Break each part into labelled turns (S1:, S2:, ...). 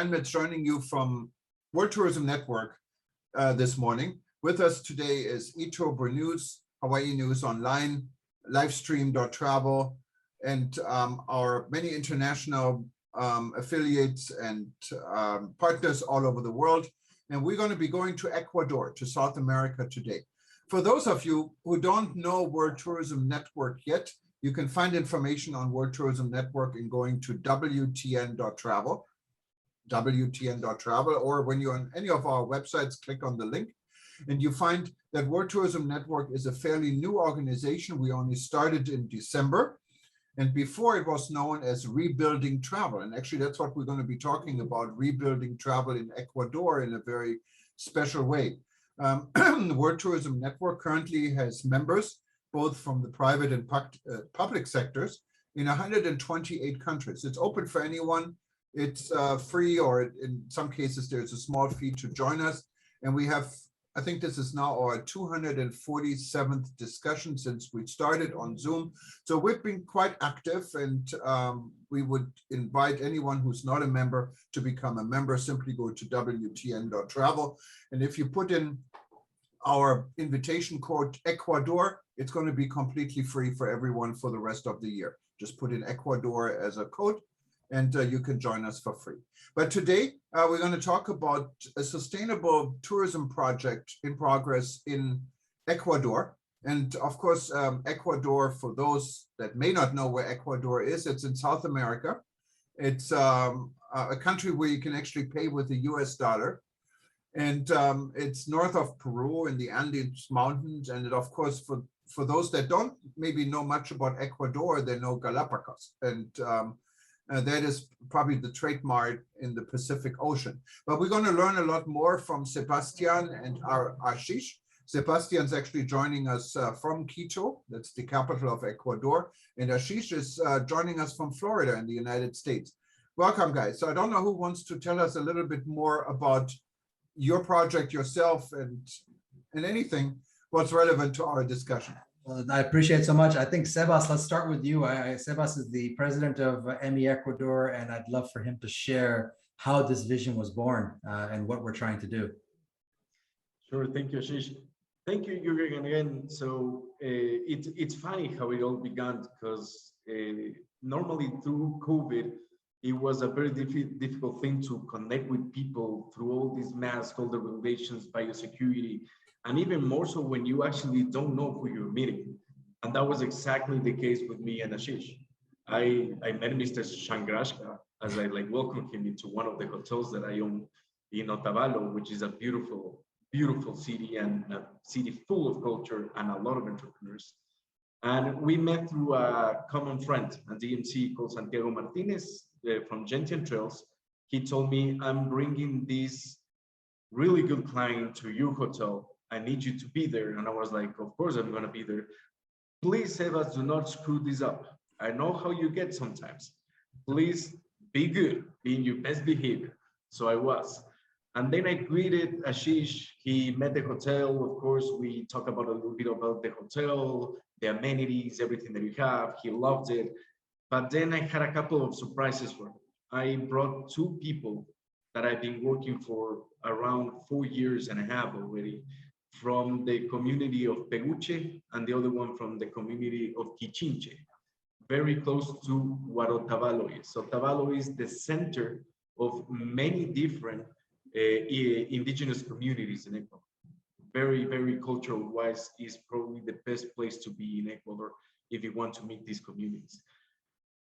S1: Steinmetz joining you from World Tourism Network this morning. With us today is Itober News, Hawaii News Online, Livestream.travel, and our many international affiliates and partners all over the world. And we're going to be going to Ecuador, to South America today. For those of you who don't know World Tourism Network yet, you can find information on World Tourism Network in going to WTN.travel, or when you're on any of our websites, click on the link, and you find that World Tourism Network is a fairly new organization. We only started in December, and before it was known as Rebuilding Travel. And actually, that's what we're going to be talking about, rebuilding travel in Ecuador in a very special way. The World Tourism Network currently has members both from the private and public sectors in 128 countries. It's open for anyone. It's free, or in some cases, there's a small fee to join us. And we have, I think this is now our 247th discussion since we started on Zoom. So we've been quite active, and we would invite anyone who's not a member to become a member. Simply go to WTN.travel. And if you put in our invitation code Ecuador, it's going to be completely free for everyone for the rest of the year. Just put in Ecuador as a code, and you can join us for free. But today, we're going to talk about a sustainable tourism project in progress in Ecuador. And of course, Ecuador, for those that may not know where Ecuador is, it's in South America. It's a country where you can actually pay with the US dollar. And it's north of Peru in the Andes Mountains. And it, of course, for those that don't maybe know much about Ecuador, they know Galapagos. And that is probably the trademark in the Pacific Ocean. But we're going to learn a lot more from Sebastian and our Ashish. Sebastian's actually joining us from Quito, that's the capital of Ecuador. And Ashish is joining us from Florida in the United States. Welcome, guys. So I don't know who wants to tell us a little bit more about your project yourself and anything what's relevant to our discussion.
S2: Well, I appreciate it so much. I think Sebas, let's start with you. Sebas is the president of ME Ecuador, and I'd love for him to share how this vision was born and what we're trying to do.
S3: Sure, thank you, Ashish. Thank you, Jürgen, again. So it's funny how it all began, because normally through COVID, it was a very difficult thing to connect with people through all these masks, all the regulations, biosecurity, and even more so when you actually don't know who you're meeting. And that was exactly the case with me and Ashish. I met Mr. Sanghrajka as I welcomed him into one of the hotels that I own in Otavalo, which is a beautiful, beautiful city, and a city full of culture and a lot of entrepreneurs. And we met through a common friend, a DMC called Santiago Martinez from Gentian Trails. He told me, I'm bringing this really good client to your hotel. I need you to be there. And I was like, of course I'm going to be there. Please, Sebas, do not screw this up. I know how you get sometimes. Please be good, be in your best behavior. So I was. And then I greeted Ashish. He met the hotel. Of course, we talked about a little bit about the hotel, the amenities, everything that you have. He loved it. But then I had a couple of surprises for him. I brought two people that I've been working for around 4 years and a half already, from the community of Peguche, and the other one from the community of Quichinche, very close to what Otavalo is. Otavalo is the center of many different indigenous communities in Ecuador. Very, very cultural wise, is probably the best place to be in Ecuador if you want to meet these communities.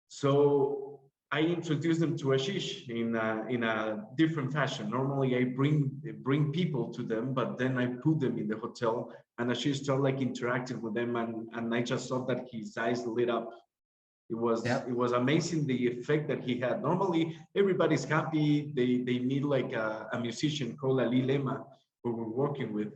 S3: So I introduced them to Ashish in a different fashion. Normally I bring people to them, but then I put them in the hotel, and Ashish started interacting with them, and I just saw that his eyes lit up. It was amazing, the effect that he had. Normally everybody's happy. They meet a musician called Ali Lema, who we're working with,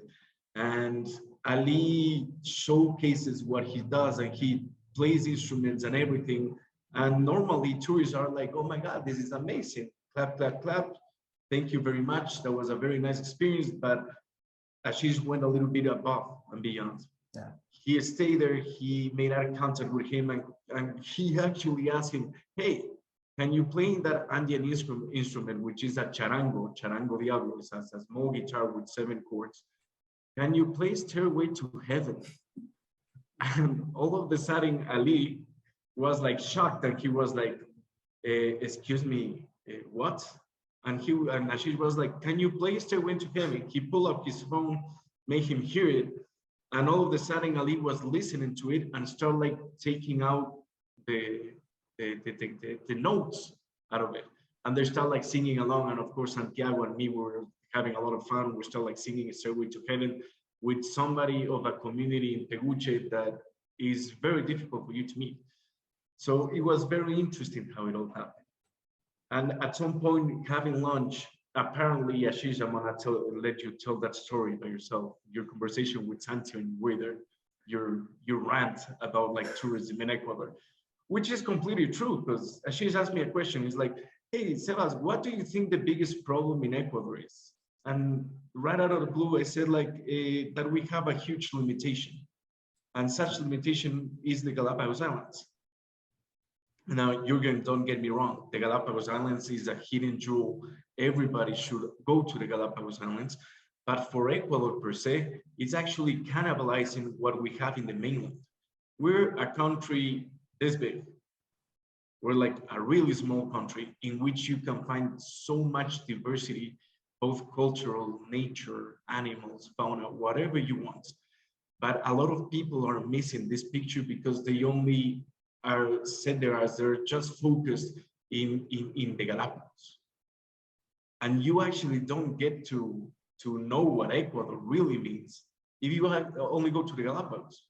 S3: and Ali showcases what he does, and he plays instruments and everything. And normally tourists are like, oh my God, this is amazing. Clap, clap, clap. Thank you very much. That was a very nice experience. But Ashish went a little bit above and beyond.
S2: Yeah.
S3: He stayed there. He made eye contact with him, and he actually asked him, hey, can you play in that Andean instrument, which is a charango diablo, it's a small guitar with 7 chords. Can you play Stairway to Heaven? And all of a sudden, Ali was like shocked, and he was like, excuse me, what? And Ashish was like, can you play Stairway to Heaven? He pulled up his phone, made him hear it, and all of a sudden, Ali was listening to it and started like taking out the notes out of it, and they start like singing along. And of course, Santiago and me were having a lot of fun. We start like singing Stairway to Heaven with somebody of a community in Teguche that is very difficult for you to meet. So it was very interesting how it all happened. And at some point, having lunch, apparently, Ashish, I'm gonna let you tell that story by yourself. Your conversation with Santi and Wader, your rant about like tourism in Ecuador, which is completely true, because Ashish asked me a question. He's like, hey, Sebas, what do you think the biggest problem in Ecuador is? And right out of the blue, I said like that we have a huge limitation. And such limitation is the Galapagos Islands. Now, Jürgen, don't get me wrong. The Galapagos Islands is a hidden jewel. Everybody should go to the Galapagos Islands. But for Ecuador per se, it's actually cannibalizing what we have in the mainland. We're a country this big. We're like a really small country in which you can find so much diversity, both cultural, nature, animals, fauna, whatever you want. But a lot of people are missing this picture because they only are set there as they're just focused in the Galapagos. And you actually don't get to know what Ecuador really means if you only go to the Galapagos.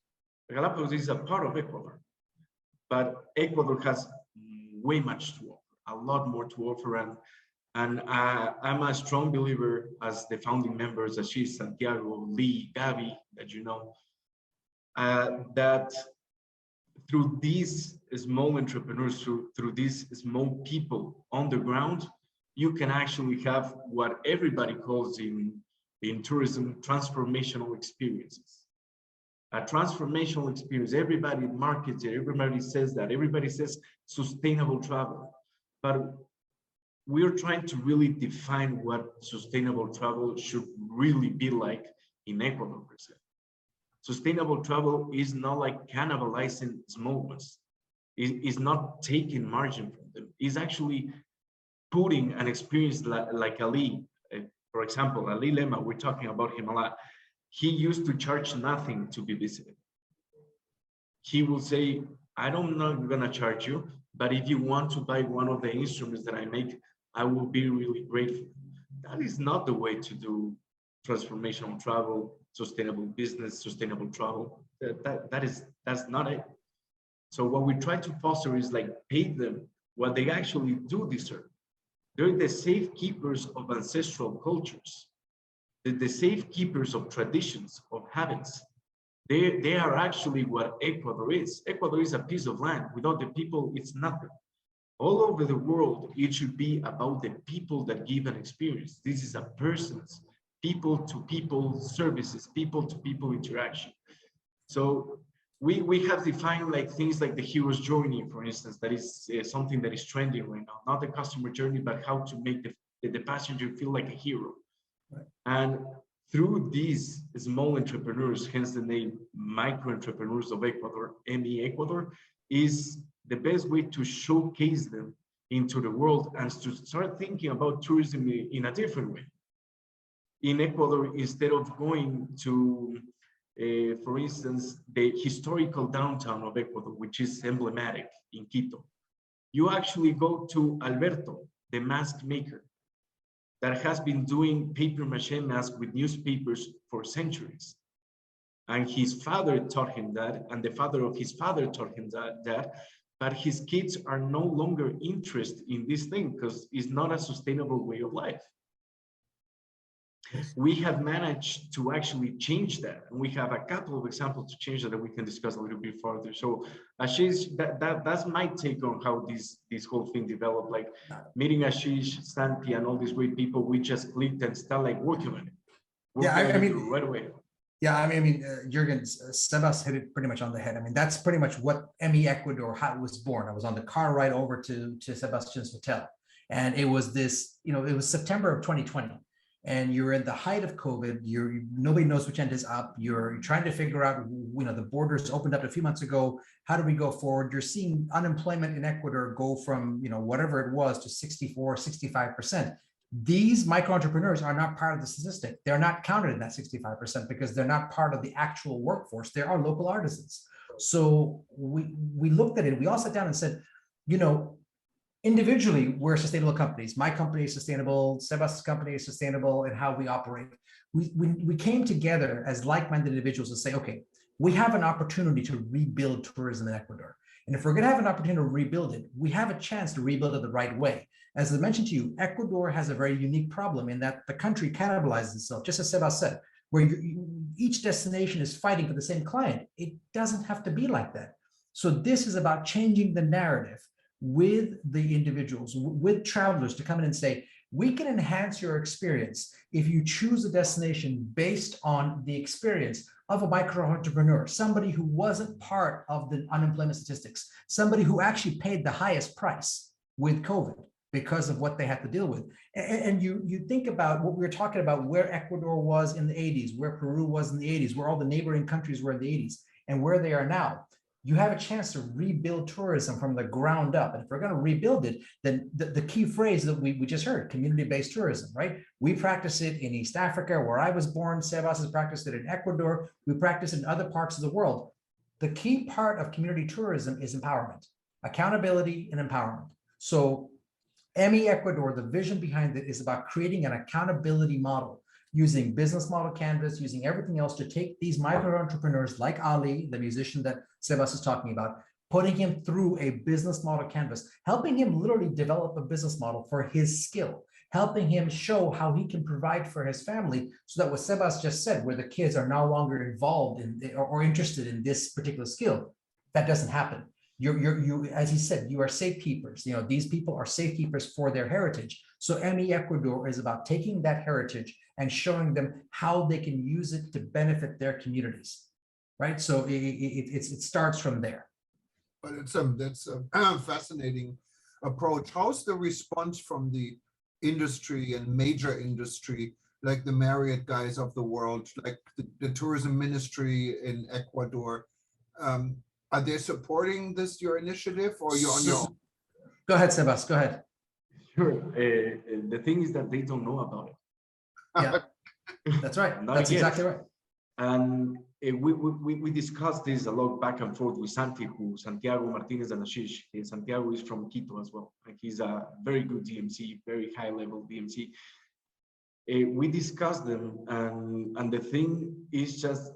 S3: The Galapagos is a part of Ecuador, but Ecuador has way much to offer, a lot more to offer. And I'm a strong believer, as the founding members, Ashish, Santiago, Lee, Gabi, that you know, that through these small entrepreneurs, through these small people on the ground, you can actually have what everybody calls in tourism transformational experiences. A transformational experience, everybody markets it, everybody says that, everybody says sustainable travel. But we're trying to really define what sustainable travel should really be like in Ecuador per se. Sustainable travel is not like cannibalizing small ones. It's not taking margin from them. It's actually putting an experience like Ali, for example, Ali Lema, we're talking about him a lot. He used to charge nothing to be visited. He will say, I'm not gonna charge you, but if you want to buy one of the instruments that I make, I will be really grateful. That is not the way to do transformational travel, sustainable business, sustainable travel. That's not it. So what we try to foster is like pay them what they actually do deserve. They're the safekeepers of ancestral cultures, the safekeepers of traditions, of habits. They are actually what Ecuador is. Ecuador is a piece of land. Without the people, it's nothing. All over the world, it should be about the people that give an experience. This is a person's people-to-people services, people-to-people interaction. So we have defined like things like the hero's journey, for instance, that is something that is trending right now. Not the customer journey, but how to make the passenger feel like a hero. Right. And through these small entrepreneurs, hence the name Micro Entrepreneurs of Ecuador, ME Ecuador, is the best way to showcase them into the world and to start thinking about tourism in a different way. In Ecuador, instead of going to, for instance, the historical downtown of Ecuador, which is emblematic in Quito, you actually go to Alberto, the mask maker, that has been doing paper mache masks with newspapers for centuries. And his father taught him that, and the father of his father taught him that, but his kids are no longer interested in this thing because it's not a sustainable way of life. We have managed to actually change that. And we have a couple of examples to change that we can discuss a little bit further. So Ashish, that's my take on how this whole thing developed. Like meeting Ashish, Santi, and all these great people, we just clicked and started like working on it.
S2: Yeah, I mean,
S3: right away.
S2: Yeah, Jürgen, Sebas hit it pretty much on the head. I mean, that's pretty much what ME Ecuador, how it was born. I was on the car ride over to Sebastian's hotel. And it was this, it was September of 2020. And you're in the height of COVID. Nobody knows which end is up. You're trying to figure out, the borders opened up a few months ago. How do we go forward? You're seeing unemployment in Ecuador go from, whatever it was to 64, 65%. These micro entrepreneurs are not part of the statistic. They're not counted in that 65% because they're not part of the actual workforce. They are local artisans. So we looked at it. We all sat down and said, individually, we're sustainable companies. My company is sustainable. Sebastian's company is sustainable in how we operate. We came together as like-minded individuals to say, okay, we have an opportunity to rebuild tourism in Ecuador. And if we're going to have an opportunity to rebuild it, we have a chance to rebuild it the right way. As I mentioned to you, Ecuador has a very unique problem in that the country cannibalizes itself, just as Sebas said, where each destination is fighting for the same client. It doesn't have to be like that. So this is about changing the narrative with the individuals, with travelers to come in and say, we can enhance your experience if you choose a destination based on the experience of a micro entrepreneur, somebody who wasn't part of the unemployment statistics, somebody who actually paid the highest price with COVID because of what they had to deal with. And you think about what we were talking about, where Ecuador was in the 80s, where Peru was in the 80s, where all the neighboring countries were in the 80s, and where they are now. You have a chance to rebuild tourism from the ground up. And if we're going to rebuild it, then the key phrase that we just heard, community-based tourism, right? We practice it in East Africa, where I was born. Sebas has practiced it in Ecuador. We practice it in other parts of the world. The key part of community tourism is empowerment, accountability, and empowerment. So ME Ecuador, the vision behind it is about creating an accountability model, using business model canvas, using everything else to take these micro entrepreneurs like Ali, the musician that Sebas is talking about, putting him through a business model canvas, helping him literally develop a business model for his skill, helping him show how he can provide for his family, so that what Sebas just said, where the kids are no longer involved in or interested in this particular skill, that doesn't happen. You, as he said, you are safekeepers. These people are safekeepers for their heritage. So ME Ecuador is about taking that heritage and showing them how they can use it to benefit their communities, right? So it starts from there.
S1: But that's a fascinating approach. How's the response from the industry and major industry, like the Marriott guys of the world, like the tourism ministry in Ecuador? Are they supporting your initiative, or you're on your own?
S2: Go ahead, Sebas, go ahead.
S3: Sure. The thing is that they don't know about it.
S2: Yeah, that's right. That's exactly right.
S3: And we discussed this a lot back and forth with Santiago Martinez and Ashish. Santiago is from Quito as well. Like, he's a very good DMC, very high level DMC. We discussed them, and the thing is just,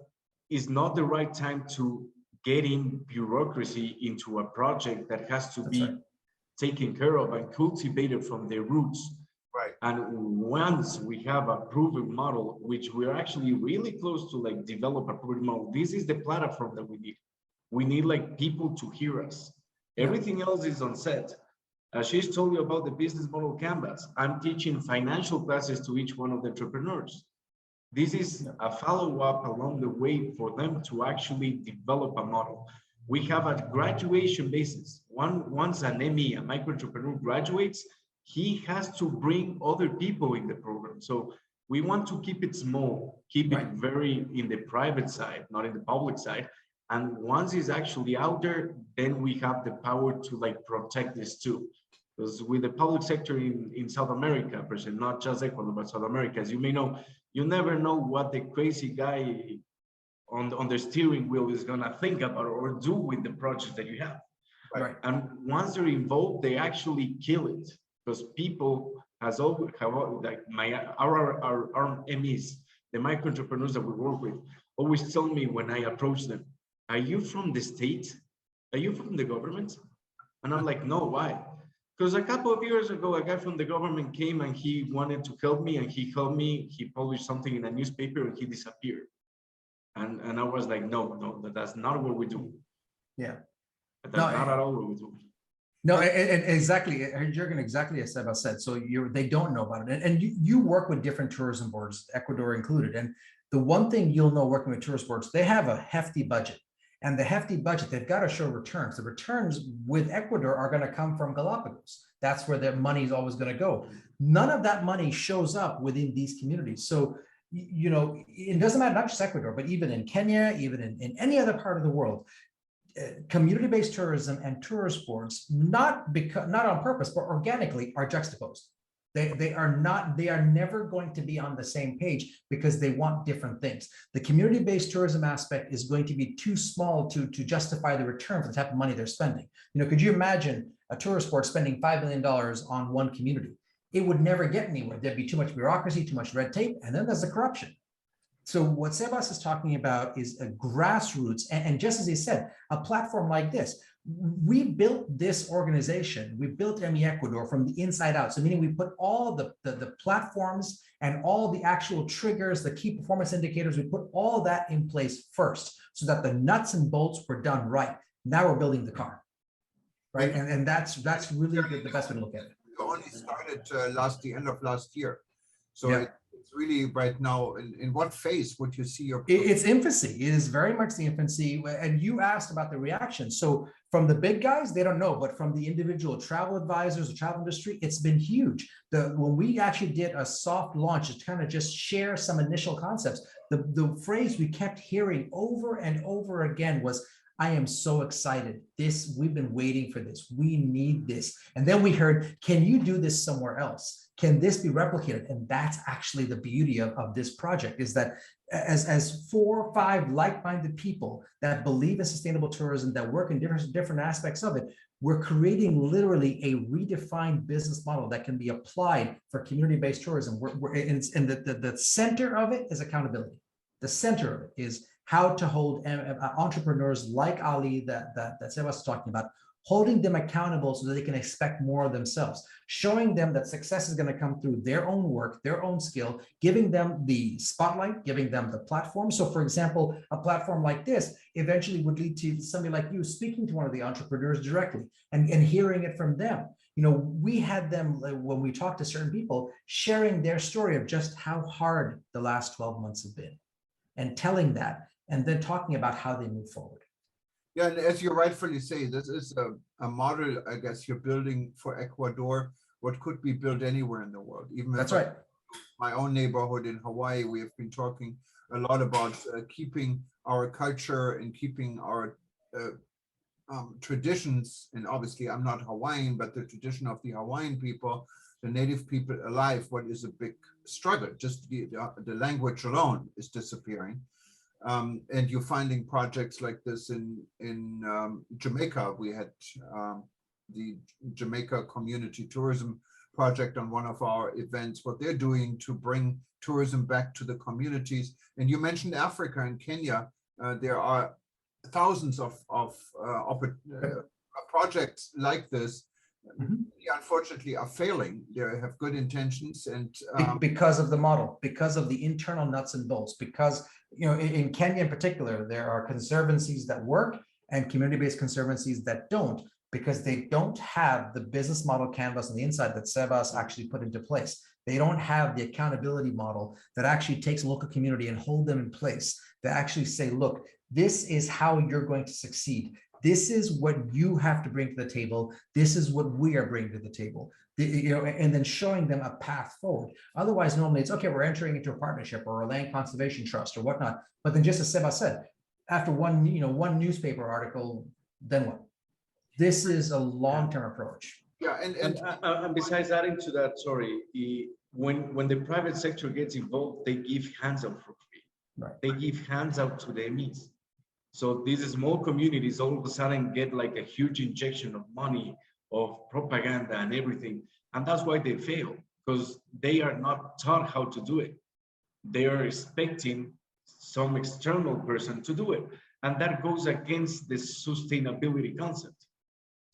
S3: it's not the right time to getting bureaucracy into a project that has to be taken care of and cultivated from their roots.
S1: Right.
S3: And once we have a proven model, which we're actually really close to develop a proven model, this is the platform that we need. We need people to hear us. Everything else is on set. Ashish told you about the business model canvas. I'm teaching financial classes to each one of the entrepreneurs. This is a follow-up along the way for them to actually develop a model. We have a graduation basis. Once an ME, a micro entrepreneur, graduates, he has to bring other people in the program. So we want to keep it small, keep it very in the private side, not in the public side. And once he's actually out there, then we have the power to protect this too. Because with the public sector in South America, not just Ecuador, but South America, as you may know, you never know what the crazy guy on the steering wheel is gonna think about or do with the project that you have.
S2: Right.
S3: And once they're involved, they actually kill it, because people our MEs, the micro entrepreneurs that we work with, always tell me when I approach them, "Are you from the state? Are you from the government?" And I'm like, "No, why?" Because a couple of years ago, a guy from the government came and he wanted to help me, and he helped me. He published something in a newspaper and he disappeared. And I was like, no, that's not what we do.
S2: Yeah.
S3: That's not at all what we do.
S2: No, and exactly, Jürgen, exactly as Seba said. So they don't know about it. And you work with different tourism boards, Ecuador included. And The one thing you'll know working with tourist boards, they have a hefty budget. And the hefty budget, they've got to show returns. The returns with Ecuador are going to come from Galapagos. That's where their money is always going to go. None of that money shows up within these communities. So, you know, it doesn't matter, not just Ecuador, but even in Kenya, even in any other part of the world, community-based tourism and tourist boards, not on purpose, but organically, are juxtaposed. They are never going to be on the same page because they want different things. The community-based tourism aspect is going to be too small to justify the return for the type of money they're spending. You know, could you imagine a tourist board spending $5 million on one community? It would never get anywhere. There'd be too much bureaucracy, too much red tape, and then there's the corruption. So what Sebas is talking about is a grassroots, and just as he said, a platform like this. We built this organization, we built ME Ecuador from the inside out. So meaning we put all the platforms and all the actual triggers, the key performance indicators, we put all that in place first so that the nuts and bolts were done right. Now we're building the car, right? And that's really the best way to look at it.
S1: We only started the end of last year. So
S2: yeah.
S1: It's really right now, in what phase would you see your...
S2: It's infancy. It is very much the infancy. And you asked about the reaction. So from the big guys, they don't know, but from the individual travel advisors, the travel industry, it's been huge. When we actually did a soft launch to kind of just share some initial concepts, the phrase we kept hearing over and over again was, I am so excited. We've been waiting for this. We need this. And then we heard, can you do this somewhere else? Can this be replicated? And that's actually the beauty of this project, is that as 4 or 5 like-minded people that believe in sustainable tourism, that work in different aspects of it, we're creating literally a redefined business model that can be applied for community-based tourism. And the center of it is accountability. The center of it is how to hold entrepreneurs like Ali that Sebas was talking about, holding them accountable so that they can expect more of themselves, showing them that success is going to come through their own work, their own skill, giving them the spotlight, giving them the platform. So for example, a platform like this eventually would lead to somebody like you speaking to one of the entrepreneurs directly and hearing it from them. You know, we had them, when we talked to certain people, sharing their story of just how hard the last 12 months have been and telling that, and then talking about how they move forward.
S1: Yeah, and as you rightfully say, this is a model, I guess, you're building for Ecuador, what could be built anywhere in the world. Even
S2: that's right.
S1: My own neighborhood in Hawaii, we have been talking a lot about keeping our culture and keeping our traditions. And obviously, I'm not Hawaiian, but the tradition of the Hawaiian people, the native people alive, what is a big struggle. Just the language alone is disappearing. And you're finding projects like this in Jamaica. We had the Jamaica Community Tourism Project on one of our events, what they're doing to bring tourism back to the communities. And you mentioned Africa and Kenya. There are thousands of projects like this. Mm-hmm. Unfortunately are failing. They have good intentions, and
S2: because of the model, because of the internal nuts and bolts, because in Kenya in particular, there are conservancies that work and community-based conservancies that don't, because they don't have the business model canvas on the inside that Sebas actually put into place. They don't have the accountability model that actually takes a local community and hold them in place, that actually say, look, this is how you're going to succeed. This is what you have to bring to the table. This is what we are bringing to the table. And then showing them a path forward. Otherwise, normally it's okay, we're entering into a partnership or a land conservation trust or whatnot. But then, just as Seba said, after one newspaper article, then what? This is a long-term approach.
S3: Yeah, and besides adding to that, sorry, when the private sector gets involved, they give hands out for free. Right. They give hands out to the MEs. So these small communities all of a sudden get like a huge injection of money, of propaganda and everything. And that's why they fail, because they are not taught how to do it. They are expecting some external person to do it. And that goes against the sustainability concept.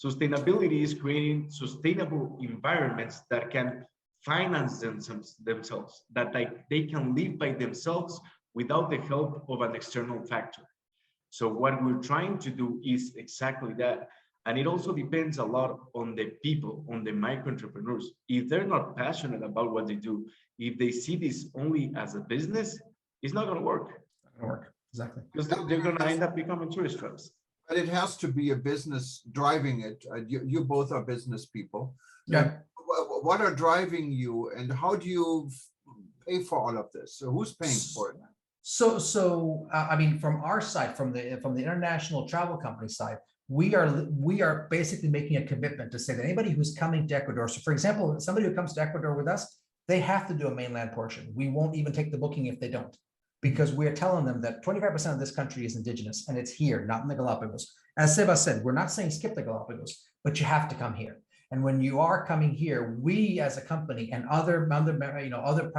S3: Sustainability is creating sustainable environments that can finance themselves, that they can live by themselves without the help of an external factor. So what we're trying to do is exactly that. And it also depends a lot on the people, on the micro entrepreneurs. If they're not passionate about what they do, if they see this only as a business, it's not going to work.
S2: Not gonna work. Exactly.
S3: Because they're going to end up becoming tourist traps.
S1: But it has to be a business driving it. You both are business people.
S2: Yeah.
S1: What are driving you, and how do you pay for all of this? So who's paying for it?
S2: So I mean, from our side, from the international travel company side, we are basically making a commitment to say that anybody who's coming to Ecuador. So, for example, somebody who comes to Ecuador with us, they have to do a mainland portion. We won't even take the booking if they don't, because we are telling them that 25% of this country is indigenous and it's here, not in the Galapagos. As Seba said, we're not saying skip the Galapagos, but you have to come here. And when you are coming here, we as a company and other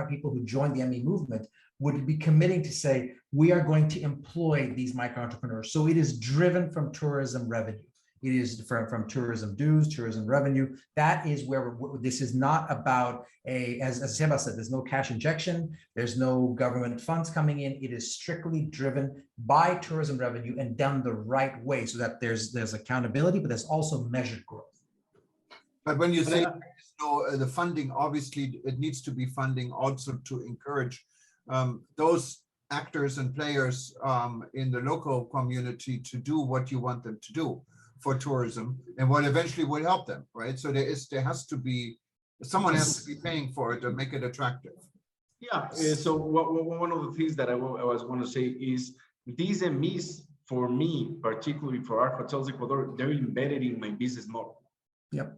S2: people who join the ME movement would be committing to say, we are going to employ these micro entrepreneurs. So it is driven from tourism revenue. It is from tourism dues, tourism revenue. That is where this is not about as Seba said, there's no cash injection. There's no government funds coming in. It is strictly driven by tourism revenue and done the right way so that there's accountability, but there's also measured growth.
S1: But when you say the funding, obviously it needs to be funding also to encourage those actors and players in the local community to do what you want them to do for tourism, and what eventually will help them, right? So there has to be, someone has to be paying for it to make it attractive.
S3: Yeah, so one of the things that I was going to say is these MEs, for me, particularly for our Hotels Ecuador, they're embedded in my business model.
S2: Yep.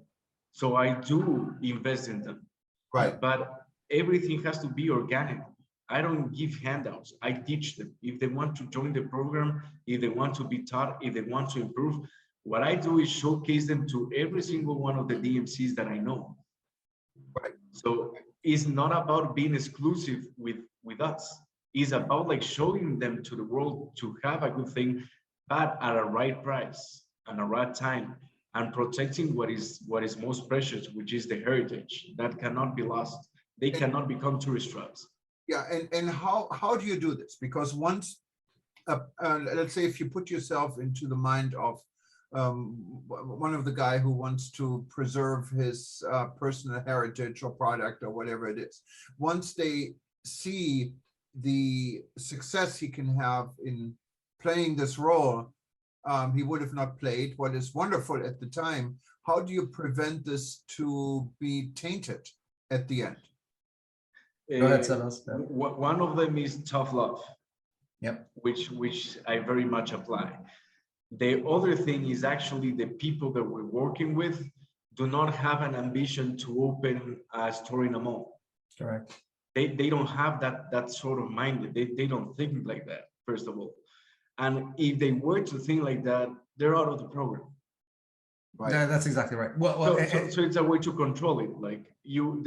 S3: So I do invest in them.
S1: Right.
S3: But everything has to be organic. I don't give handouts. I teach them. If they want to join the program, if they want to be taught, if they want to improve, what I do is showcase them to every single one of the DMCs that I know.
S1: Right.
S3: So it's not about being exclusive with us. It's about like showing them to the world to have a good thing, but at a right price and a right time, and protecting what is most precious, which is the heritage that cannot be lost. They cannot become tourist traps.
S1: Yeah, and how do you do this? Because once, let's say, if you put yourself into the mind of one of the guy who wants to preserve his personal heritage or product or whatever it is, once they see the success he can have in playing this role, he would have not played what is wonderful at the time. How do you prevent this to be tainted at the end?
S2: Go ahead, Sebastian.
S3: One of them is tough love.
S2: Yep.
S3: Which I very much apply. The other thing is actually the people that we're working with do not have an ambition to open a store in a mall.
S2: Correct.
S3: They don't have that sort of mind. They don't think like that, first of all. And if they were to think like that, they're out of the program.
S2: Right. Yeah, that's exactly right. Well,
S3: so it's a way to control it. Like you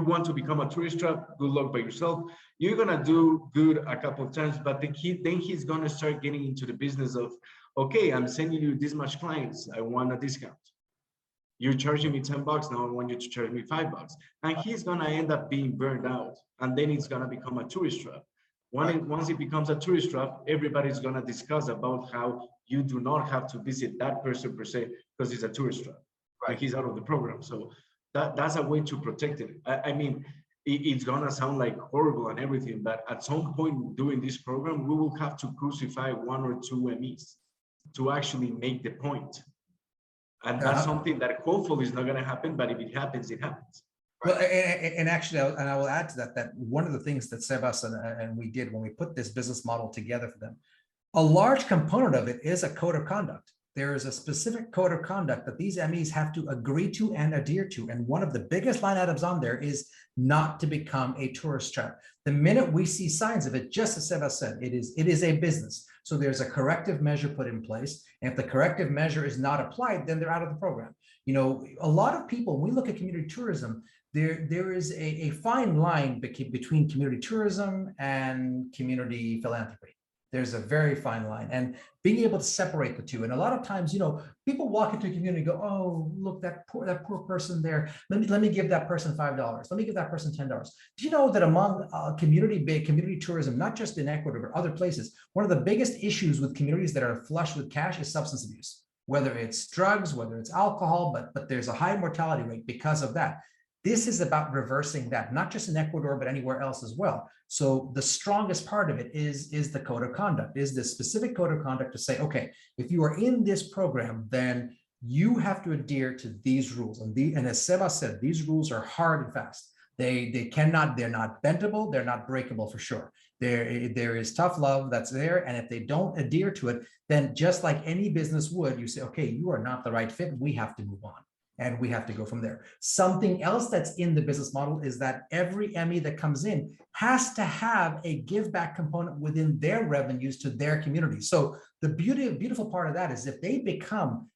S3: want to become a tourist trap, good luck by yourself. You're gonna do good a couple of times, but then he's gonna start getting into the business of, okay, I'm sending you this much clients, I want a discount. You're charging me $10, now I want you to charge me $5. And he's gonna end up being burned out, and then it's gonna become a tourist trap. Once it becomes a tourist trap, everybody's gonna discuss about how you do not have to visit that person per se, because he's a tourist trap. Right. Like he's out of the program. So that's a way to protect it. I mean, it's gonna sound like horrible and everything, but at some point during this program, we will have to crucify one or two MEs to actually make the point. And that's something that hopefully is not gonna happen, but if it happens, it happens.
S2: Well, and actually, I will add to that one of the things that Sebastian and we did when we put this business model together for them, a large component of it is a code of conduct. There is a specific code of conduct that these MEs have to agree to and adhere to. And one of the biggest line items on there is not to become a tourist trap. The minute we see signs of it, just as Seba said, it is a business. So there's a corrective measure put in place. And if the corrective measure is not applied, then they're out of the program. You know, a lot of people, when we look at community tourism, there is a fine line between community tourism and community philanthropy. There's a very fine line, and being able to separate the two. And a lot of times, you know, people walk into a community and go, "Oh, look, that poor person there. Let me give that person $5. Let me give that person $10." Do you know that among community tourism, not just in Ecuador but other places, one of the biggest issues with communities that are flush with cash is substance abuse, whether it's drugs, whether it's alcohol, but there's a high mortality rate because of that. This is about reversing that, not just in Ecuador, but anywhere else as well. So the strongest part of it is the code of conduct, is the specific code of conduct to say, okay, if you are in this program, then you have to adhere to these rules. And as Seba said, these rules are hard and fast. They're not bendable, they're not breakable for sure. There is tough love that's there. And if they don't adhere to it, then just like any business would, you say, okay, you are not the right fit. We have to move on. And we have to go from there. Something else that's in the business model is that every ME that comes in has to have a give back component within their revenues to their community. So the beautiful part of that is if they become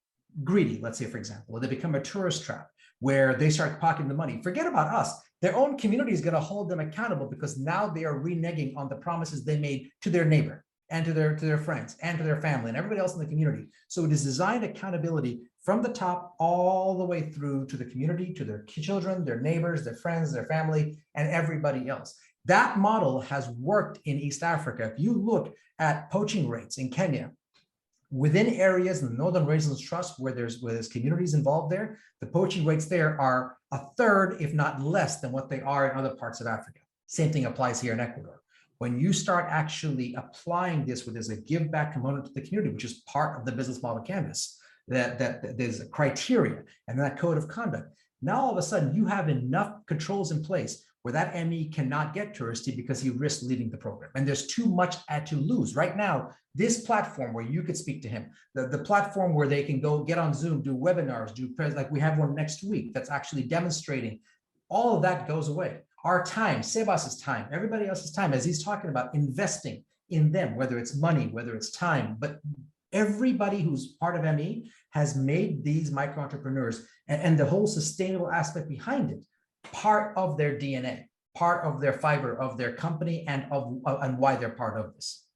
S2: greedy, let's say, for example, or they become a tourist trap where they start pocketing the money, forget about us. Their own community is going to hold them accountable because now they are reneging on the promises they made to their neighbor and to their friends and to their family and everybody else in the community. So it is designed accountability from the top all the way through to the community, to their children, their neighbors, their friends, their family, and everybody else. That model has worked in East Africa. If you look at poaching rates in Kenya, within areas in the Northern Raisins Trust where there's communities involved there, the poaching rates there are a third, if not less, than what they are in other parts of Africa. Same thing applies here in Ecuador. When you start actually applying this where there's a give back component to the community, which is part of the business model canvas, that there's a criteria and that code of conduct. Now, all of a sudden, you have enough controls in place where that ME cannot get touristy because he risks leaving the program. And there's too much to lose. Right now, this platform where you could speak to him, the platform where they can go get on Zoom, do webinars, like we have one next week that's actually demonstrating, all of that goes away. Our time, Sebas's time, everybody else's time, as he's talking about investing in them, whether it's money, whether it's time, but everybody who's part of ME has made these micro entrepreneurs and the whole sustainable aspect behind it part of their DNA, part of their fiber of their company, and why they're part of this.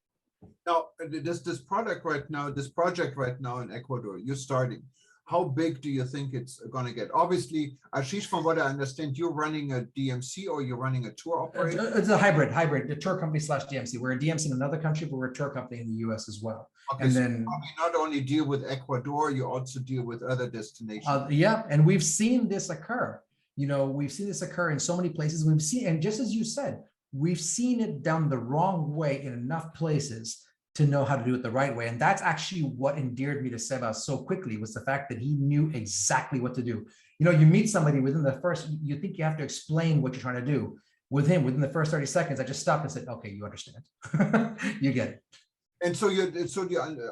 S1: Now, this project right now in Ecuador, you're starting. How big do you think it's going to get? Obviously, Ashish, from what I understand, you're running a DMC or you're running a tour operator?
S2: It's a hybrid, the tour company / DMC. We're a DMC in another country, but we're a tour company in the US as well.
S1: Okay,
S2: and
S1: so
S2: then
S1: you not only deal with Ecuador, you also deal with other destinations.
S2: Yeah, and we've seen this occur. We've seen this occur in so many places. We've seen, and just as you said, we've seen it done the wrong way in enough places to know how to do it the right way. And that's actually what endeared me to Seba so quickly, was the fact that he knew exactly what to do. You meet somebody within the first, you think you have to explain what you're trying to do. With him, within the first 30 seconds, I just stopped and said, okay, you understand. You get it.
S1: And so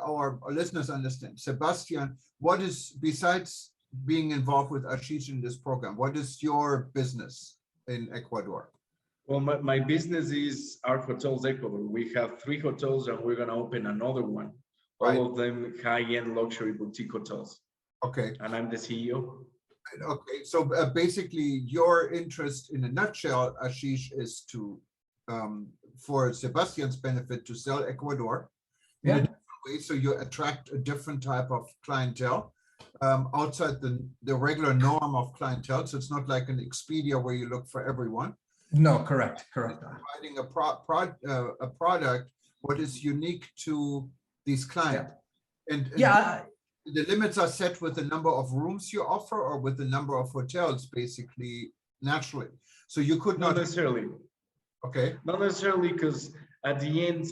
S1: our listeners understand. Sebastian, what is, besides being involved with Ashish in this program, what is your business in Ecuador?
S3: Well, my business is Art Hotels Ecuador. We have 3 hotels and we're going to open another one.
S1: Right.
S3: All of them high-end luxury boutique hotels.
S1: Okay.
S3: And I'm the CEO.
S1: Okay. So basically, your interest in a nutshell, Ashish, is to, for Sebastian's benefit, to sell Ecuador in a different way. So you attract a different type of clientele outside the regular norm of clientele. So it's not like an Expedia where you look for everyone.
S2: No, correct.
S1: Providing a product what is unique to these clients. And the limits are set with the number of rooms you offer or with the number of hotels, basically, naturally. So you could not
S3: necessarily.
S1: Okay.
S3: Not necessarily, because at the end,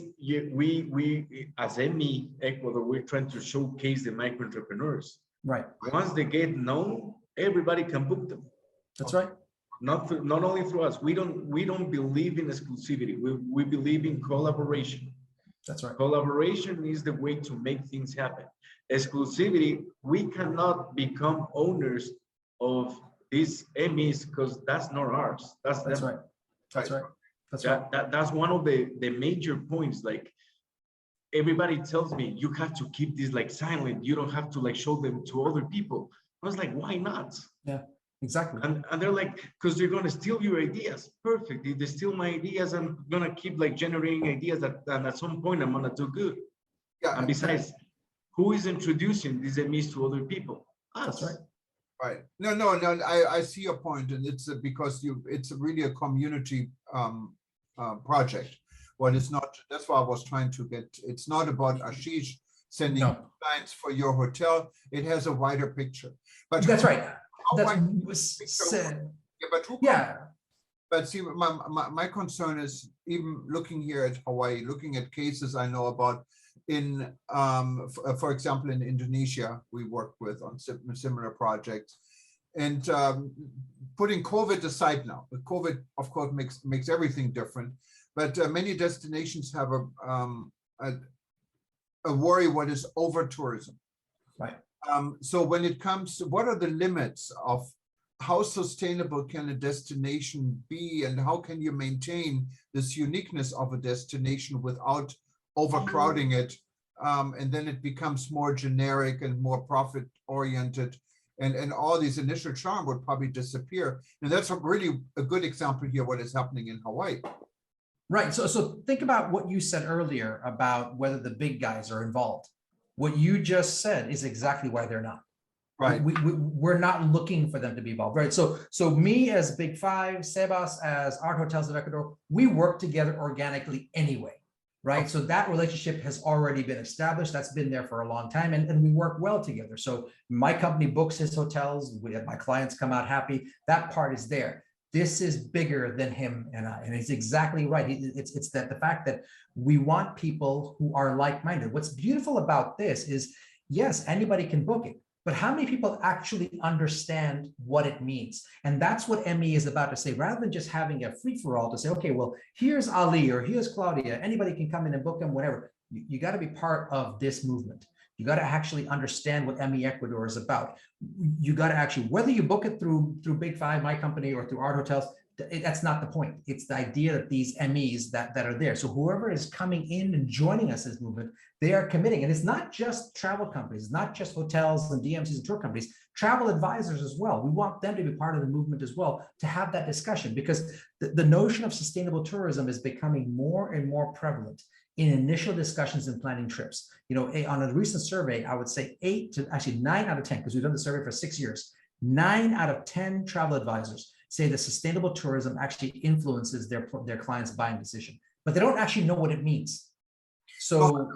S3: we as ME Ecuador, we're trying to showcase the micro entrepreneurs.
S2: Right.
S3: Once they get known, everybody can book them.
S2: That's right.
S3: Not only through us. We don't believe in exclusivity. We believe in collaboration.
S2: That's right.
S3: Collaboration is the way to make things happen. Exclusivity, we cannot become owners of these MEs because that's not ours. That's them.
S2: Right. That's right.
S3: That's one of the major points. Like, everybody tells me you have to keep this like silent. You don't have to like show them to other people. I was like, why not?
S2: Yeah. Exactly.
S3: And they're like, because they're going to steal your ideas. Perfect. If they steal my ideas, I'm going to keep like generating ideas and at some point I'm going to do good.
S1: Yeah.
S3: And besides, who is introducing these MEs to other people? Us.
S2: That's right.
S1: Right. No. I see your point, and it's because it's really a community project. Well, it's not. That's why I was trying to get. It's not about Ashish sending clients for your hotel. It has a wider picture. But
S2: that's right.
S1: Yeah, but who
S2: Yeah.
S1: But see, my concern is even looking here at Hawaii, looking at cases I know about in, for example, in Indonesia, we work with on similar projects. And putting COVID aside now, COVID, of course, makes everything different. But many destinations have a worry what is over tourism.
S2: Right.
S1: So when it comes to what are the limits of how sustainable can a destination be, and how can you maintain this uniqueness of a destination without overcrowding it? And then it becomes more generic and more profit oriented, and all these initial charm would probably disappear. And that's really a good example here, what is happening in Hawaii.
S2: Right. So think about what you said earlier about whether the big guys are involved. What you just said is exactly why they're not.
S1: Right.
S2: We're not looking for them to be involved. Right. So me as Big Five, Sebas as Art Hotels of Ecuador, we work together organically anyway. Right. So that relationship has already been established. That's been there for a long time, and we work well together. So my company books his hotels. We have my clients come out happy. That part is there. This is bigger than him and I, and he's exactly right. It's that the fact that we want people who are like-minded. What's beautiful about this is, yes, anybody can book it, but how many people actually understand what it means? And that's what ME is about to say, rather than just having a free-for-all to say, okay, well, here's Ali or here's Claudia, anybody can come in and book them, whatever. You got to be part of this movement. You got to actually understand what ME Ecuador is about. You got to actually, whether you book it through Big Five, my company, or through Art Hotels, that's not the point. It's the idea that these MEs that are there. So whoever is coming in and joining us in this movement, they are committing. And it's not just travel companies, not just hotels and DMCs and tour companies, travel advisors as well. We want them to be part of the movement as well, to have that discussion, because the notion of sustainable tourism is becoming more and more prevalent in initial discussions and planning trips. You know, on a recent survey, I would say 9 out of 10, because we've done the survey for 6 years, 9 out of 10 travel advisors say that sustainable tourism actually influences their clients' buying decision, but they don't actually know what it means. So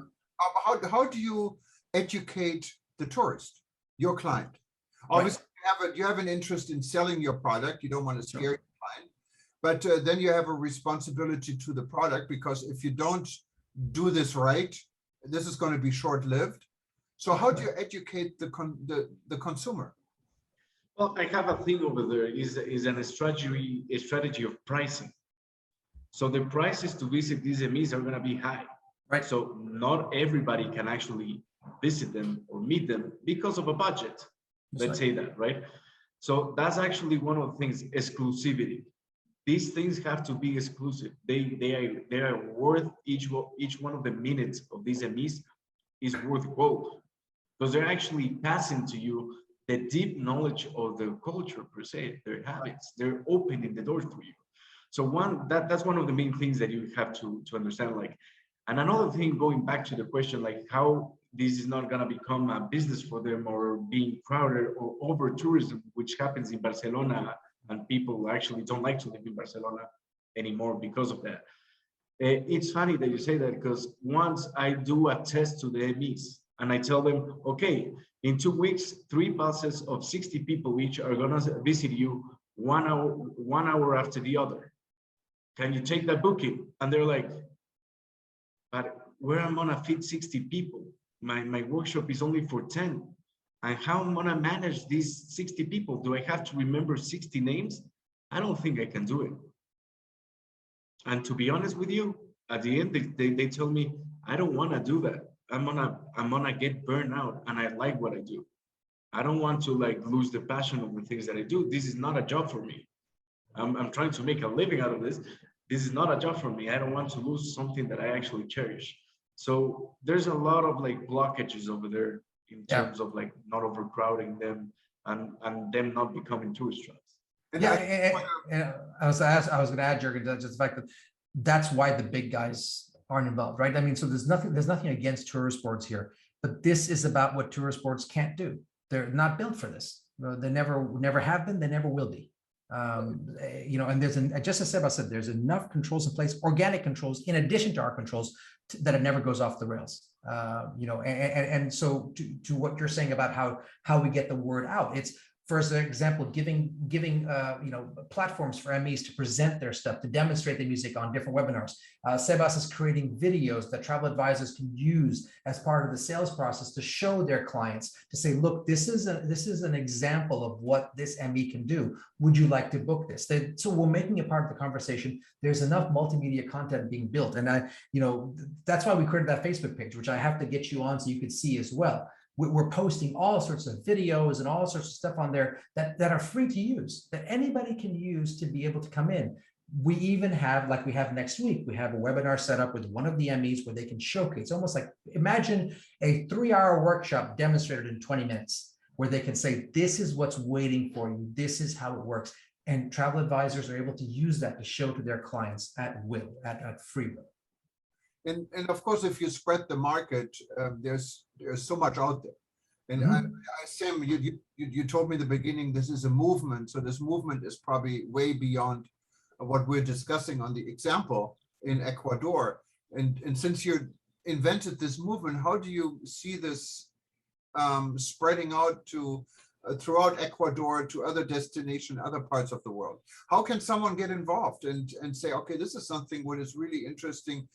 S1: how do you educate the tourist, your client? Obviously, right, you have an interest in selling your product. You don't want to scare your client, but then you have a responsibility to the product, because if you don't do this right, this is going to be short-lived. So how do you educate the consumer?
S3: Well, I have a thing over there is a strategy of pricing. So the prices to visit these MEs are going to be high,
S2: right?
S3: So not everybody can actually visit them or meet them because of a budget. Let's say that, right? So that's actually one of the things, exclusivity. These things have to be exclusive. They are worth, each one of the minutes of these MEs is worth gold, because they're actually passing to you the deep knowledge of the culture per se, their habits. They're opening the doors for you. So that's one of the main things that you have to understand. Like, and another thing, going back to the question, like how this is not going to become a business for them, or being crowded or over tourism, which happens in Barcelona, and people actually don't like to live in Barcelona anymore because of that. It's funny that you say that, because once I do a test to the MEs and I tell them, okay, in 2 weeks, 3 buses of 60 people each are going to visit you 1 hour after the other. Can you take that booking? And they're like, but where am I going to fit 60 people? My workshop is only for 10. And how am I going to manage these 60 people? Do I have to remember 60 names? I don't think I can do it. And to be honest with you, at the end, they tell me, I don't want to do that. I'm gonna get burned out, and I like what I do. I don't want to like lose the passion of the things that I do. This is not a job for me. I'm trying to make a living out of this. This is not a job for me. I don't want to lose something that I actually cherish. So there's a lot of like blockages over there in terms of like not overcrowding them and them not becoming tourist traps.
S2: I was going to add, Jürgen, just the fact that that's why the big guys aren't involved, right? I mean, so there's nothing against tourist boards here, but this is about what tourist boards can't do. They're not built for this. They never have been. They never will be. You know, and just as Seba said, there's enough controls in place, organic controls, in addition to our controls, that it never goes off the rails. You know, and so to what you're saying about how we get the word out, it's for example, giving platforms for MEs to present their stuff, to demonstrate the music on different webinars. Sebas is creating videos that travel advisors can use as part of the sales process to show their clients, to say, look, this is an example of what this ME can do. Would you like to book this? So we're making it part of the conversation. There's enough multimedia content being built. And that's why we created that Facebook page, which I have to get you on so you could see as well. We're posting all sorts of videos and all sorts of stuff on there that are free to use, that anybody can use to be able to come in. We even have, like we have next week, we have a webinar set up with one of the MEs where they can showcase, almost like, imagine a 3-hour workshop demonstrated in 20 minutes, where they can say, this is what's waiting for you, this is how it works. And travel advisors are able to use that to show to their clients at will, at free will.
S1: And of course, if you spread the market, there's so much out there. And Sam, you told me in the beginning, this is a movement. So this movement is probably way beyond what we're discussing on the example in Ecuador. And since you invented this movement, how do you see this spreading out to throughout Ecuador, to other destinations, other parts of the world? How can someone get involved and say, okay, this is something what is really interesting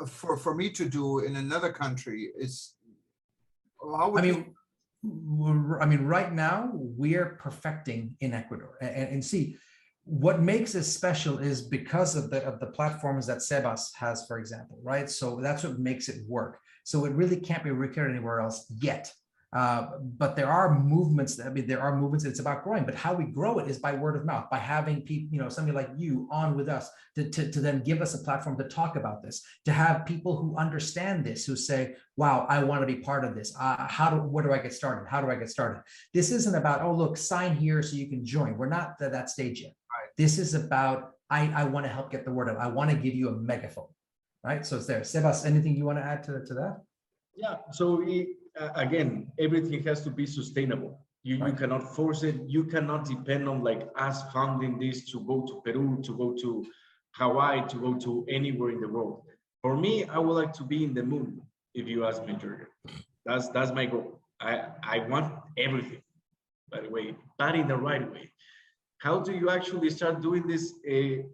S1: for me to do in another country? Is how would
S2: right now we're perfecting in Ecuador, and see what makes it special is because of the platforms that Sebas has, for example, right? So that's what makes it work. So it really can't be recorded anywhere else yet. But there are movements. There are movements. It's about growing, but how we grow it is by word of mouth, by having people, somebody like you on with us to then give us a platform to talk about this, to have people who understand this, who say, wow, I want to be part of this. Where do I get started? How do I get started? This isn't about, oh, look, sign here so you can join. We're not at that stage yet. Right. This is about, I want to help get the word out. I want to give you a megaphone, right? So it's there. Sebas, anything you want to add to that?
S3: Yeah, so again, everything has to be sustainable. You cannot force it. You cannot depend on like us funding this to go to Peru, to go to Hawaii, to go to anywhere in the world. For me, I would like to be in the moon, if you ask me, Jorgen. That's my goal. I want everything, by the way, but in the right way. How do you actually start doing this,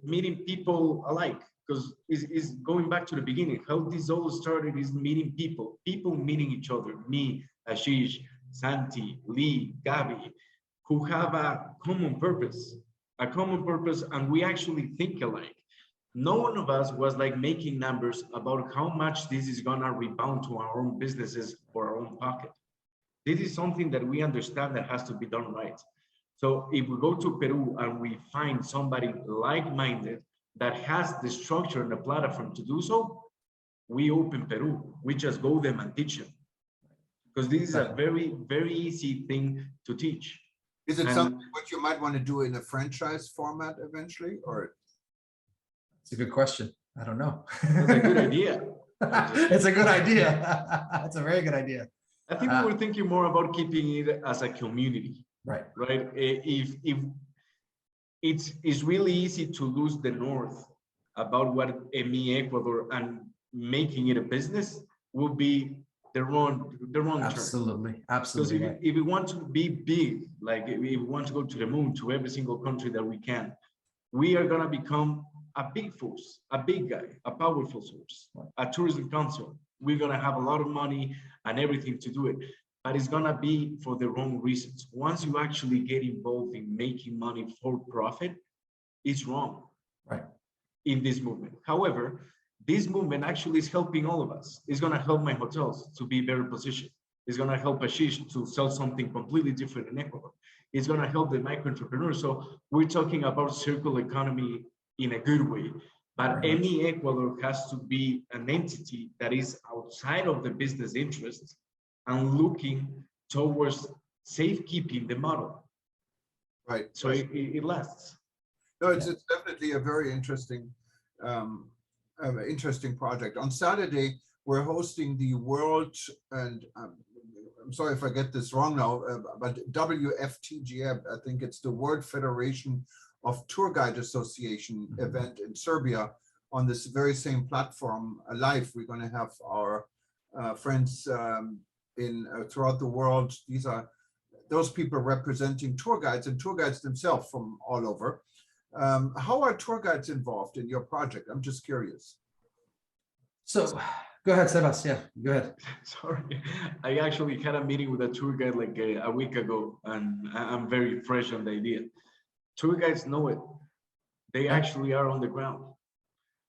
S3: meeting people alike? Because it's going back to the beginning. How this all started is meeting people meeting each other. Me, Ashish, Santi, Lee, Gabi, who have a common purpose, and we actually think alike. No one of us was like making numbers about how much this is gonna rebound to our own businesses or our own pocket. This is something that we understand that has to be done right. So if we go to Peru and we find somebody like-minded that has the structure and the platform to do so, we open Peru. We just go them and teach them. Because this is a very, very easy thing to teach.
S1: Is it something what you might want to do in a franchise format eventually, or?
S2: It's a good question. I don't know.
S3: That's a good idea.
S2: It's a good idea. It's a very good idea.
S3: I think we were thinking more about keeping it as a community.
S2: Right.
S3: If it's really easy to lose the north about what ME Ecuador and making it a business will be the wrong
S2: Absolutely.
S3: turn.
S2: Absolutely.
S3: Because if we want to be big, like if we want to go to the moon, to every single country that we can, we are going to become a big force, a big guy, a powerful source, a tourism council. We're going to have a lot of money and everything to do it. But it's going to be for the wrong reasons. Once you actually get involved in making money for profit, it's wrong in this movement. However, this movement actually is helping all of us. It's going to help my hotels to be better positioned. It's going to help Ashish to sell something completely different in Ecuador. It's going to help the micro entrepreneurs. So we're talking about circular economy in a good way. But ME Ecuador has to be an entity that is outside of the business interests and looking towards safekeeping the model.
S1: Right.
S3: So it lasts.
S1: No, it's definitely a very interesting project. On Saturday, we're hosting the World, and I'm sorry if I get this wrong now, but WFTGM, I think it's the World Federation of Tour Guide Association event in Serbia on this very same platform live. We're going to have our friends throughout the world. These are those people representing tour guides and tour guides themselves from all over. How are tour guides involved in your project? I'm just curious.
S2: So go ahead, Sebastian. Go ahead.
S3: Sorry, I actually had a meeting with a tour guide like a week ago, and I'm very fresh on the idea. Tour guides know it. They actually are on the ground.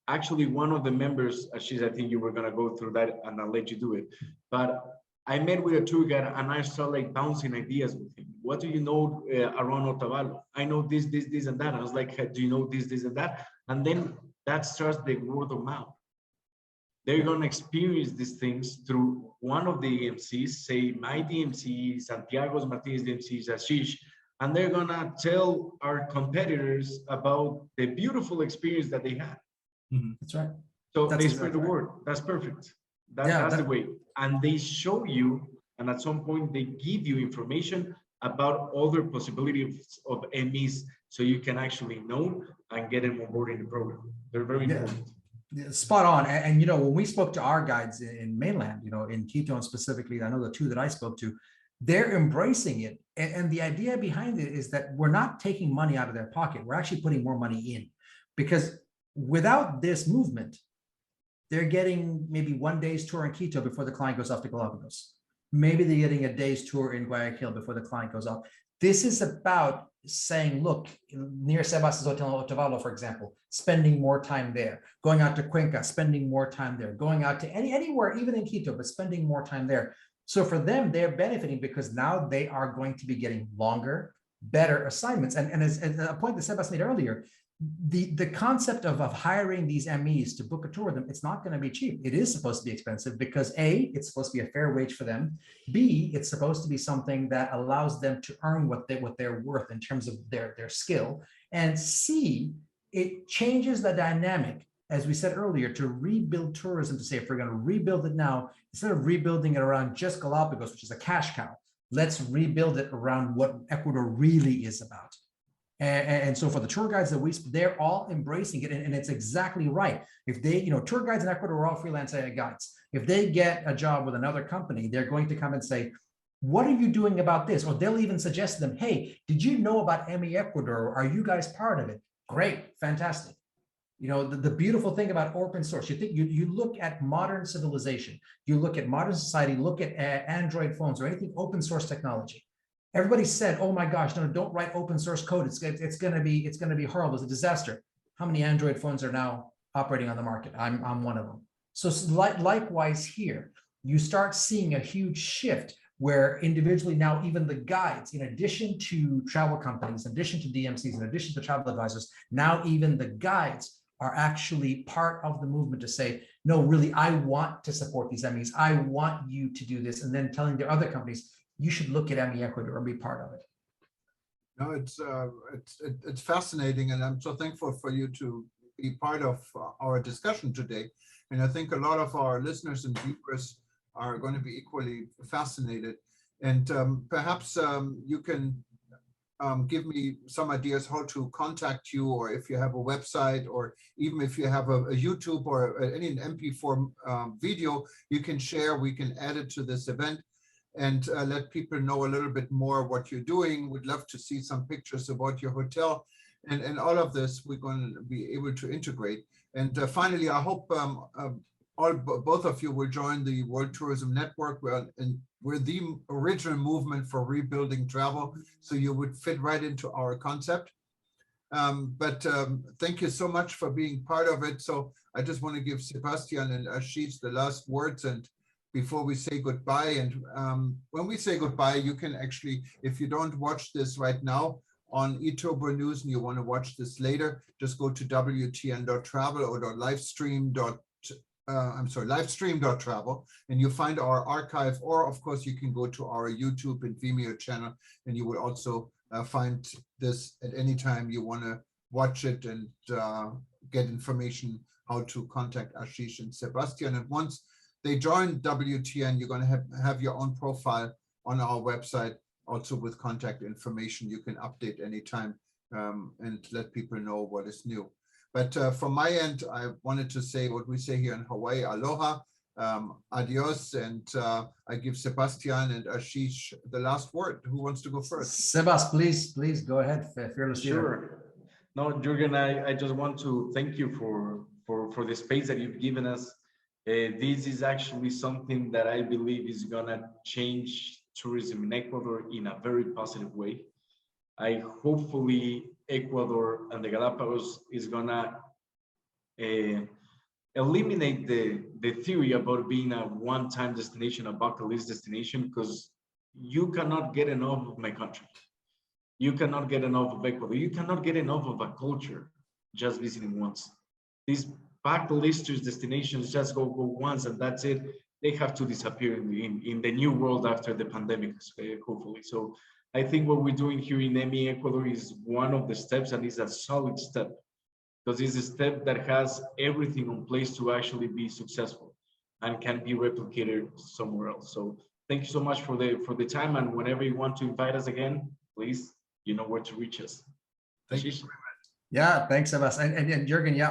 S3: Actually, one of the members, Ashish, I think you were gonna go through that, and I'll let you do it. But I met with a tour guide, and I started like bouncing ideas with him. What do you know around Otavalo? I know this, and that. I was like, hey, do you know this, and that? And then that starts the word of mouth. They're going to experience these things through one of the DMCs, say my DMC, Santiago's Martinez DMC, Ashish, and they're going to tell our competitors about the beautiful experience that they had.
S2: That's right.
S3: So
S2: That's
S3: they spread
S2: exactly
S3: the
S2: right.
S3: word. That's perfect. That's the way. And they show you, and at some point they give you information about other possibilities of MEs, so you can actually know and get them on board in the program. They're very important.
S2: Yeah, spot on. And you know, when we spoke to our guides in mainland, you know, in Quito and specifically, I know the two that I spoke to, they're embracing it. And the idea behind it is that we're not taking money out of their pocket. We're actually putting more money in, because without this movement, they're getting maybe 1 day's tour in Quito before the client goes off to Galapagos. Maybe they're getting a day's tour in Guayaquil before the client goes off. This is about saying, look, near Sebastian's Hotel Otavalo, for example, spending more time there, going out to Cuenca, spending more time there, going out to anywhere, even in Quito, but spending more time there. So for them, they're benefiting because now they are going to be getting longer, better assignments. And as a point that Sebastian made earlier, the concept of hiring these MEs to book a tour with them, it's not going to be cheap. It is supposed to be expensive because A, it's supposed to be a fair wage for them. B, it's supposed to be something that allows them to earn what they're worth in terms of their skill. And C, it changes the dynamic, as we said earlier, to rebuild tourism, to say, if we're going to rebuild it now, instead of rebuilding it around just Galapagos, which is a cash cow, let's rebuild it around what Ecuador really is about. And so for the tour guides that they're all embracing it. And it's exactly right. If they, you know, tour guides in Ecuador are all freelance guides. If they get a job with another company, they're going to come and say, what are you doing about this? Or they'll even suggest to them, hey, did you know about ME Ecuador? Are you guys part of it? Great, fantastic. You know, the beautiful thing about open source, you look at modern civilization, you look at modern society, look at Android phones or anything open source technology. Everybody said, "Oh my gosh, no! Don't write open source code. It's going to be horrible. It's a disaster." How many Android phones are now operating on the market? I'm one of them. So likewise here, you start seeing a huge shift where individually now even the guides, in addition to travel companies, in addition to DMCs, in addition to travel advisors, now even the guides are actually part of the movement to say, no, really, I want to support these MEs. I want you to do this, and then telling the other companies, you should look at ME Ecuador and be part of it.
S1: No, it's fascinating, and I'm so thankful for you to be part of our discussion today. And I think a lot of our listeners and viewers are going to be equally fascinated. And perhaps you can give me some ideas how to contact you, or if you have a website, or even if you have a YouTube or any MP4 video you can share, we can add it to this event and let people know a little bit more what you're doing. We'd love to see some pictures about your hotel, and all of this we're going to be able to integrate. And finally, I hope both of you will join the World Tourism Network. We're the original movement for rebuilding travel, so you would fit right into our concept. But thank you so much for being part of it. So I just want to give Sebastian and Ashish the last words, and before we say goodbye. And when we say goodbye, you can actually, if you don't watch this right now on eTurbo News and you want to watch this later, just go to wtn.travel or livestream.travel, and you find our archive, or of course you can go to our YouTube and Vimeo channel, and you will also find this at any time you want to watch it and get information how to contact Ashish and Sebastian. And once they join WTN, you're going to have your own profile on our website, also with contact information. You can update anytime and let people know what is new. But from my end, I wanted to say what we say here in Hawaii, aloha, Adios, and I give Sebastian and Ashish the last word. Who wants to go first?
S2: Sebas, please go ahead. Fearless leader.
S3: Sure. No, Jürgen, I just want to thank you for the space that you've given us. This is actually something that I believe is gonna change tourism in Ecuador in a very positive way. I hopefully Ecuador and the Galapagos is gonna eliminate the theory about being a one-time destination, a bucket list destination, because you cannot get enough of my country. You cannot get enough of Ecuador. You cannot get enough of a culture just visiting once. These bucket listers destinations just go once and that's it. They have to disappear in the new world after the pandemic, hopefully. So I think what we're doing here in EMI Ecuador is one of the steps, and is a solid step, because it's a step that has everything in place to actually be successful and can be replicated somewhere else. So thank you so much for the time, and whenever you want to invite us again, please, you know where to reach us.
S1: Thank you.
S2: Yeah, thanks, Sebastian. And Jürgen, yeah,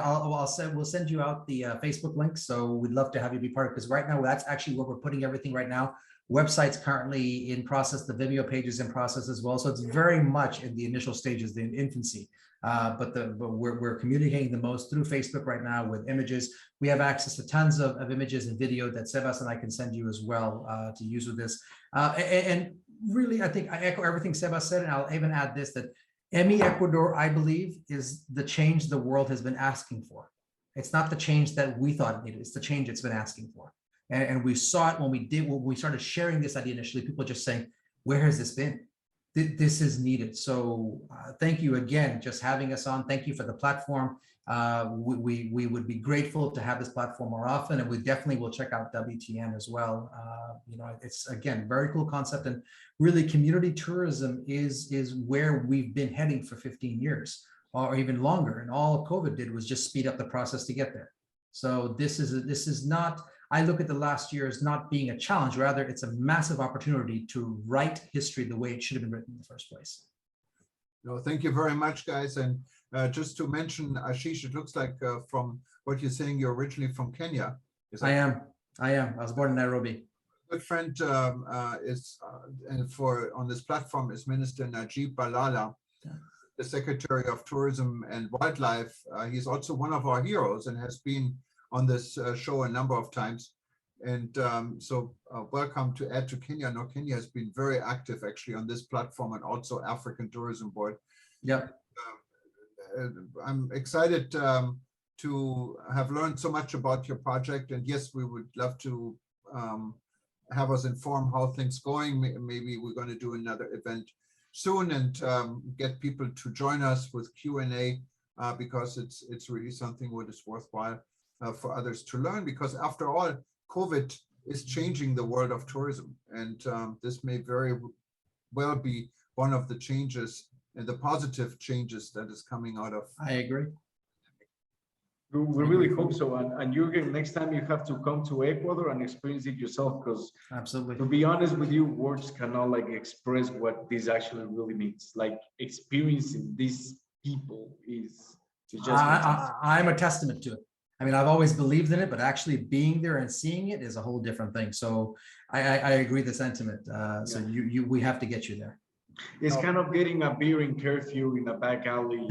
S2: we'll send you out the Facebook link. So we'd love to have you be part of it, because right now that's actually where we're putting everything right now. Website's currently in process, the Vimeo page is in process as well. So it's very much in the initial stages, the infancy. But we're communicating the most through Facebook right now with images. We have access to tons of images and video that Sebas and I can send you as well to use with this. And really, I think I echo everything Sebas said, and I'll even add this, that EMI Ecuador, I believe, is the change the world has been asking for. It's not the change that we thought it needed, it's the change it's been asking for. And we saw it when we started sharing this idea initially, people just saying, where has this been? This is needed. So thank you again, just having us on. Thank you for the platform. We would be grateful to have this platform more often, and we definitely will check out WTN as well. You know, it's, again, very cool concept, and really community tourism is where we've been heading for 15 years or even longer. And all COVID did was just speed up the process to get there. So this is not, I look at the last year as not being a challenge, rather it's a massive opportunity to write history the way it should have been written in the first place.
S1: No, thank you very much, guys. And just to mention, Ashish, it looks like from what you're saying, you're originally from Kenya.
S2: I am. I was born in Nairobi.
S1: Good friend and on this platform is Minister Najib Balala, the Secretary of Tourism and Wildlife. He's also one of our heroes and has been on this show a number of times. And so welcome to add to Kenya. No, Kenya has been very active actually on this platform, and also African Tourism Board.
S2: Yeah.
S1: I'm excited to have learned so much about your project. And yes, we would love to have us inform how things going. Maybe we're going to do another event soon and get people to join us with Q&A because it's really something what is worthwhile for others to learn, because after all, COVID is changing the world of tourism, and this may very well be one of the changes and the positive changes that is coming out of.
S2: I agree.
S3: We really hope so. And Jürgen, next time you have to come to Ecuador and experience it yourself, because
S2: absolutely, to
S3: be honest with you, words cannot like express what this actually really means. Like experiencing these people is just
S2: I'm a testament to it. I mean, I've always believed in it, but actually being there and seeing it is a whole different thing. So I agree the sentiment. So we have to get you there.
S3: It's kind of getting a beer in curfew in a back alley,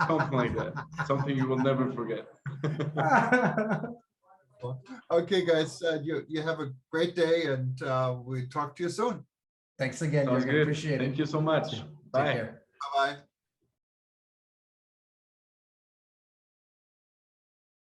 S3: something like that. Something you will never forget.
S1: Okay, guys, you have a great day, and we talk to you soon.
S2: Thanks again.
S3: Sounds good.
S2: Appreciate it.
S3: Thank you so much. Bye.
S1: Bye-bye.